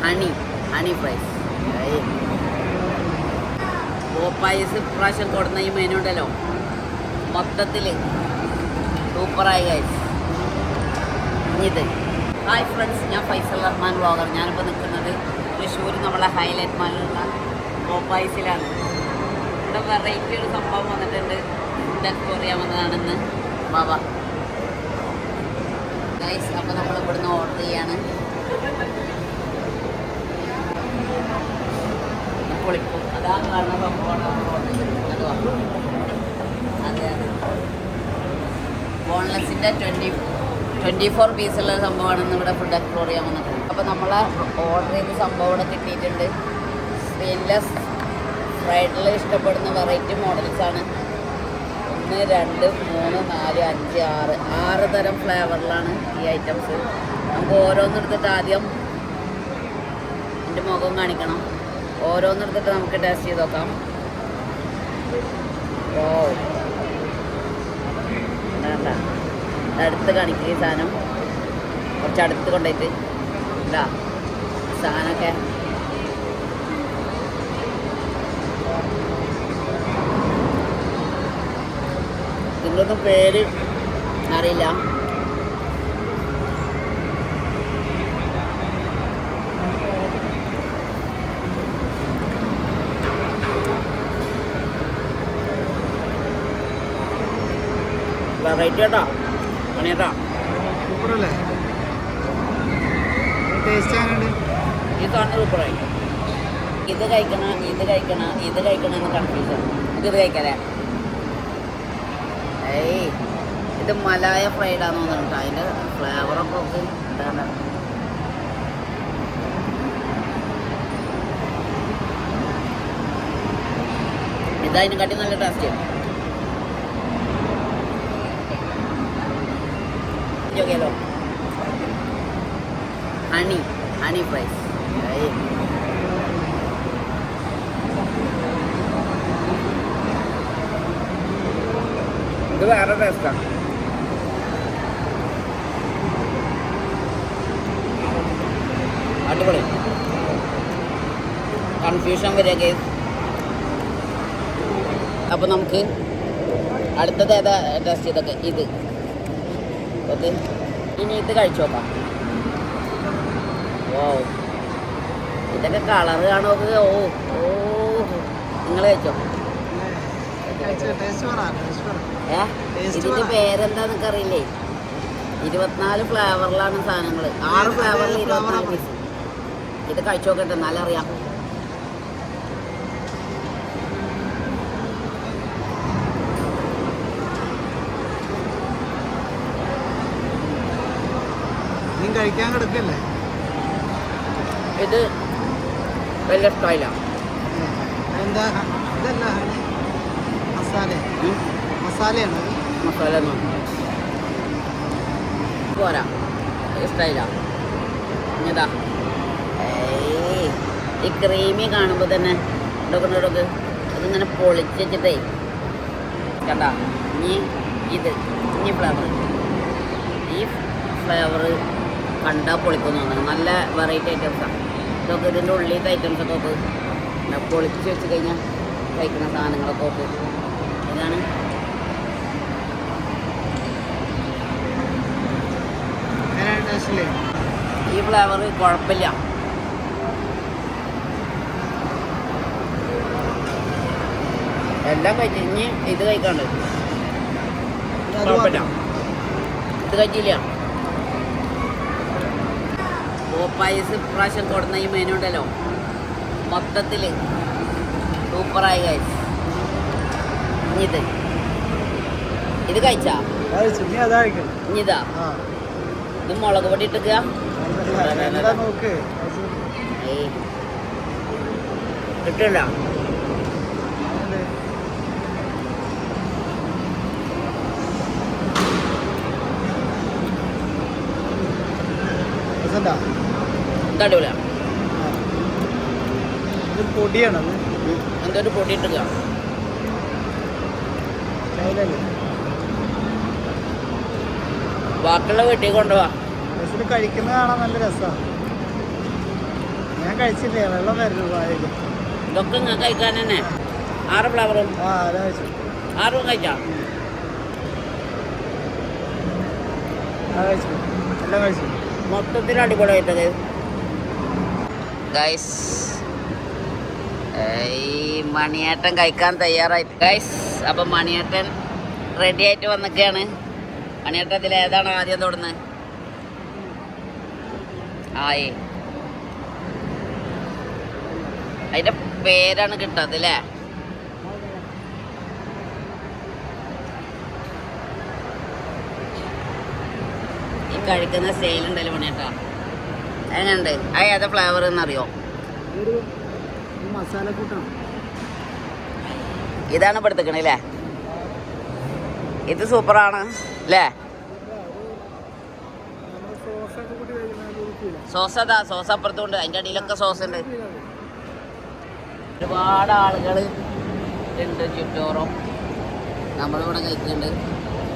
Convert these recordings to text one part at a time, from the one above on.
Honey fries. പോപ്പായസ് ഇപ്രാവശ്യം കൊടുന്ന ഈ menu ഉണ്ടല്ലോ, മൊത്തത്തിൽ സൂപ്പറായി ഗൈസ്. ഇത് ഹായ് ഫ്രണ്ട്സ്, ഞാൻ ഫൈസൽ റഹ്മാൻ വ്ളോഗർ. ഞാനിപ്പോൾ നിൽക്കുന്നത് തൃശ്ശൂർ നമ്മളെ ഹൈലൈറ്റ് മാളിലുള്ള പോപ്പായസിലാണ്. ഇവിടെ വെറൈറ്റി ഒരു സംഭവം വന്നിട്ടുണ്ട്. ഫുഡ് എക്സ്പ്ലോർ ചെയ്യാൻ വന്നതാണെന്ന് ബാബ ഗൈസ്. അപ്പോൾ നമ്മൾ ഇവിടുന്ന് ഓർഡർ ചെയ്യാണ്. പൊളിക്കും അതാണ് കാണുന്ന സംഭവമാണ് നമ്മൾ ഓർഡർ ചെയ്തിട്ടുള്ളത്. അതെ അതെ, ബോൺലെസ്സിൻ്റെ 24 പീസുള്ള സംഭവമാണെന്ന് ഇവിടെ ഫുഡ് എക്സ്പ്ലോർ ചെയ്യാൻ വന്നത്. അപ്പോൾ നമ്മൾ ഓർഡർ ചെയ്ത സംഭവം ഇവിടെ കിട്ടിയിട്ടുണ്ട്. സ്റ്റെയിൻലെസ് ഫ്രൈഡിൽ ഇഷ്ടപ്പെടുന്ന വെറൈറ്റി മോഡൽസാണ്. 1, 2, 3, 4, 5, 6 തരം ഫ്ലേവറിലാണ് ഈ ഐറ്റംസ്. നമുക്ക് ഓരോന്നെടുത്തിട്ട് ആദ്യം എൻ്റെ മുഖം കാണിക്കണം. ഓരോന്നെടുത്തിട്ട് നമുക്ക് ടേസ്റ്റ് ചെയ്ത് നോക്കാം. ഓ വേണ്ട, അടുത്ത് കാണിക്കുക. ഈ സാധനം കുറച്ച് അടുത്ത് കൊണ്ടുപോയിട്ട് ഇല്ല സാധനമൊക്കെ. ഇതിൻ്റെയൊന്നും പേര് അറിയില്ല. വെറൈറ്റി കേട്ടോ, പണിയേട്ടാ, സൂപ്പറല്ലേ? ടേസ്റ്റ് ആണുണ്ട്. ഈ സാധനം സൂപ്പറായി. ഇത് കഴിക്കണം എന്ന് കൺഫ്യൂഷൻ. ഇത് കഴിക്കലേ? ഏയ്, ഇത് മലായ ഫ്രൈഡാന്ന് തോന്നുന്നുണ്ട്. അതിൻ്റെ ഫ്ലേവറൊക്കെ ഒക്കെ ഇതാണ്. ഇതതിനെക്കാട്ടി നല്ല ടേസ്റ്റ്. ചോദിക്കാലോ, honey fries. ഇത് വേറെ ടേസ്റ്റാണ്. അടിപൊളി. കൺഫ്യൂഷൻ വരിക കേസ്. അപ്പോൾ നമുക്ക് അടുത്തത് ഏതാ ടെസ്റ്റ് ചെയ്തൊക്കെ? ഇത് ഓക്കെ. ഇനി ഇത് കഴിച്ചു നോക്കാം. ഓ, ഇതൊക്കെ കളറ് കാണുമോ? ഓ ഓ, നിങ്ങൾ കഴിച്ചോ? ഇതിൻ്റെ പേരെന്താന്നൊക്കെ അറിയില്ലേ? 24 ഫ്ലേവറിലാണ് സാധനങ്ങൾ. 6 ഫ്ലേവറിൽ 24 പീസ്. ഇത് കഴിച്ചു നോക്കട്ടെ, എന്നാലും അറിയാം. കഴിക്കാൻ കിടക്കല്ലേ? ഇത് വലിയ സ്റ്റൈലാണ്. എന്താ ഇതല്ല, മസാലയാണ്. മസാല പോരാ, സ്റ്റൈലാണ്. ഇതാ ഈ ക്രീമി കാണുമ്പോൾ തന്നെ ഇടക്ക് അതിങ്ങനെ പൊളിച്ച് വെച്ചിട്ടേ കണ്ട. ഇനി ഫ്ലേവർ, ഈ ഫ്ലേവർ കണ്ടാൽ പൊളിക്കുന്നു തോന്നുന്നു. നല്ല വെറൈറ്റി ഐറ്റംസാണ് ഇതൊക്കെ. ഇതിൻ്റെ ഉള്ളിലത്തെ ഐറ്റംസൊക്കെ ഒക്കെ പൊളിച്ച് വെച്ച് കഴിഞ്ഞാൽ കഴിക്കുന്ന സാധനങ്ങളൊക്കെ ഒക്കെ ഇതാണ്. ഈ ഫ്ലേവർ കുഴപ്പമില്ല. എല്ലാം കഴിച്ച് ഇനി ഇത് കഴിക്കാണ്ട് കുഴപ്പമില്ല. ഇത് കഴിച്ചില്ല. പോപ്പായസ് ഇപ്രാവശ്യം കൊടുന്ന ഈ മെനു ഉണ്ടല്ലോ, മൊത്തത്തിൽ സൂപ്പറായി ഗൈസ്. ഇത് കഴിച്ചാ? ഇതാ, ഇത് മുളക് പൊടി ഇട്ടുക. കിട്ടില്ല. അടിപൊളിയാ. പൊടിയാണത്. എന്തൊരു പൊടി ഇട്ടുക. ബാക്കിയുള്ള വീട്ടിൽ കൊണ്ടുപോവാ. കഴിക്കുന്നത് കാണാൻ നല്ല രസമാണ്. ഞാൻ കഴിച്ചില്ലേ, വെള്ളം വരുന്നു വായിൽ. ഇതൊക്കെ ഞാൻ കഴിക്കാൻ തന്നെ 6 ഫ്ലേവറും ആ അതാ കഴിച്ചു. 6 കഴിച്ചാ ആ കഴിച്ചു, എല്ലാം കഴിച്ചു. മൊത്തത്തിൽ അടിപൊളിയായിട്ടത് ഗൈസ്. ഈ മണിയേട്ടൻ കഴിക്കാൻ തയ്യാറായി ഗൈസ്. അപ്പം മണിയേട്ടൻ റെഡി ആയിട്ട് വന്നിക്കാണ്. മണിയേട്ടൻ ഇതിൽ ഏതാണ് ആദ്യം തൊടുന്നത്? ആയി അതിന്റെ പേരാണ് കിട്ടാത്തത് അല്ലേ? ഈ കഴിക്കുന്ന സ്റ്റൈൽ ഉണ്ടല്ലോ മണിയേട്ടാ, എങ്ങനെയുണ്ട്? അത് ഏതാ ഫ്ലേവർ എന്നറിയോ? ഒരു മസാല കൂട്ടാണ്. ഇതാണ് പെടുത്തിക്കണല്ലേ? ഇത് സൂപ്പറാണ് അല്ലേ? സോസ് അതാ, സോസ് അപ്പുറത്തുണ്ട്, അതിൻ്റെ അടിയിലൊക്കെ സോസ് ഉണ്ട്. ഒരുപാട് ആളുകൾ ഉണ്ട് ചുറ്റോറും. നമ്മളിവിടെ കഴിക്കുന്നുണ്ട്.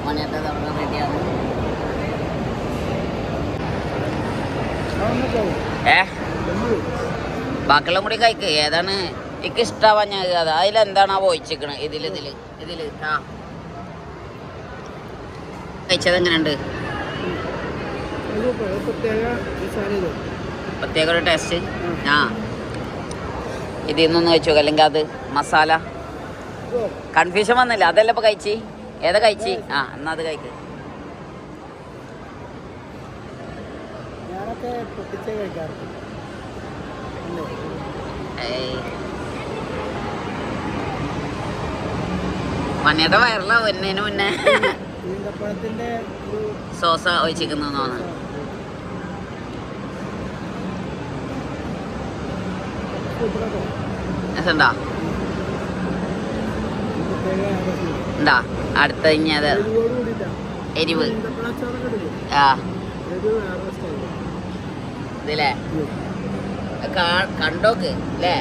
മണിയേട്ടൻ അവിടെ റെഡിയാണ്. ബാക്കിയുള്ള കൂടി കഴിക്കുക. ഏതാണ് എനിക്ക് ഇഷ്ടമാവാൻ ഞാൻ അത് അതിലെന്താണ് ആ പോയിച്ചിക്കണത്? ഇതിൽ ആ കഴിച്ചത് എങ്ങനെയുണ്ട്? പ്രത്യേക ഒരു ടേസ്റ്റ്. ആ ഇതിൽ നിന്നൊന്ന് കഴിച്ചു നോക്കാം, അല്ലെങ്കിൽ അത് മസാല കൺഫ്യൂഷൻ വന്നില്ല. അതല്ല ഇപ്പൊ കഴിച്ച് ഏതാ കഴിച്ച്? ആ എന്നാ അത് കഴിക്ക്. മണിയുടെ വയറിലാ വരുന്നതിന് മുന്നേ സോസ ഒഴിച്ചിരിക്കുന്നു തോന്നുന്നു. ഉണ്ടാ ഉണ്ടാ അടുത്ത കഴിഞ്ഞത് എരിവ്. ആ ഇതില്ലേ കണ്ടോക്ക് അല്ലേ?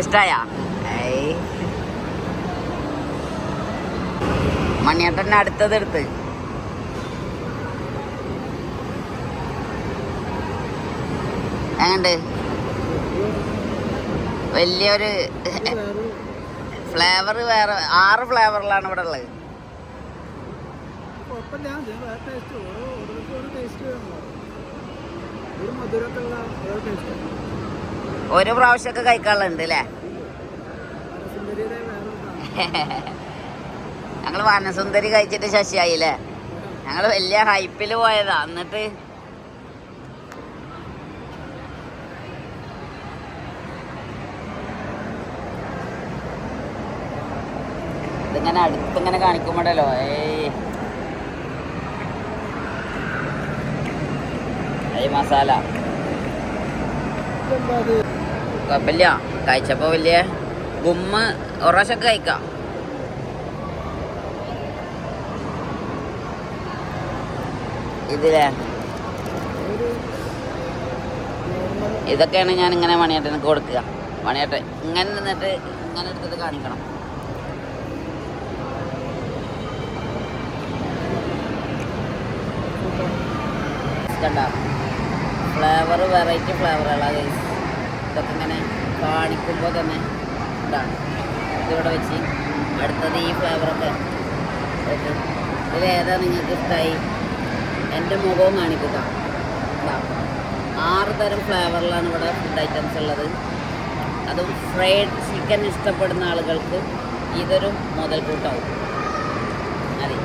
ഇഷ്ടായ? മണിയേട്ടൻ്റെ അടുത്തത് എടുത്ത് എങ്ങണ്ട്? വലിയൊരു ഫ്ലേവർ വേറെ 6 ഫ്ലേവറിലാണ് ഇവിടെ ഉള്ളത്. ഒരു പ്രാവശ്യമൊക്കെ കഴിക്കാനുള്ളത് അല്ലേ? ഞങ്ങൾ വനസുന്ദരി കഴിച്ചിട്ട് ശശിയായില്ലേ? ഞങ്ങൾ വലിയ ഹൈപ്പിൽ പോയതാ. എന്നിട്ട് ഇതിങ്ങനെ അടുത്തിങ്ങനെ കാണിക്കുമ്പോഴല്ലോ മസാല കുഴപ്പമില്ല. കഴിച്ചപ്പോ വലിയ ഗുമ്മ് ഒറാശൊക്കെ കഴിക്കാം. ഇതിലെ ഇതൊക്കെയാണ് ഞാൻ ഇങ്ങനെ മണിയേട്ടന് കൊടുക്കുക. മണിയേട്ടൻ ഇങ്ങനെ നിന്നിട്ട് ഇങ്ങനെ എടുത്തിട്ട് കാണിക്കണം. കണ്ട ഫ്ലേവർ വെറൈറ്റി ഫ്ലേവറുകളാണ് ഗൈസ്. ഇതൊക്കെ ഇങ്ങനെ കാണിക്കുമ്പോൾ തന്നെ ഇതാണ്. ഇതിവിടെ വെച്ച് അടുത്തത് ഈ ഫ്ലേവറൊക്കെ ഓക്കെ. ഇതിലേതാ നിങ്ങൾക്ക് ഇഷ്ടമായി? എൻ്റെ മുഖവും കാണിക്കുക. 6 തരം ഫ്ലേവറിലാണ് ഇവിടെ ഫുഡ് ഐറ്റംസ് ഉള്ളത്. അതും ഫ്രൈഡ് ചിക്കൻ ഇഷ്ടപ്പെടുന്ന ആളുകൾക്ക് ഇതൊരു മുതൽക്കൂട്ടാവും. അതെ.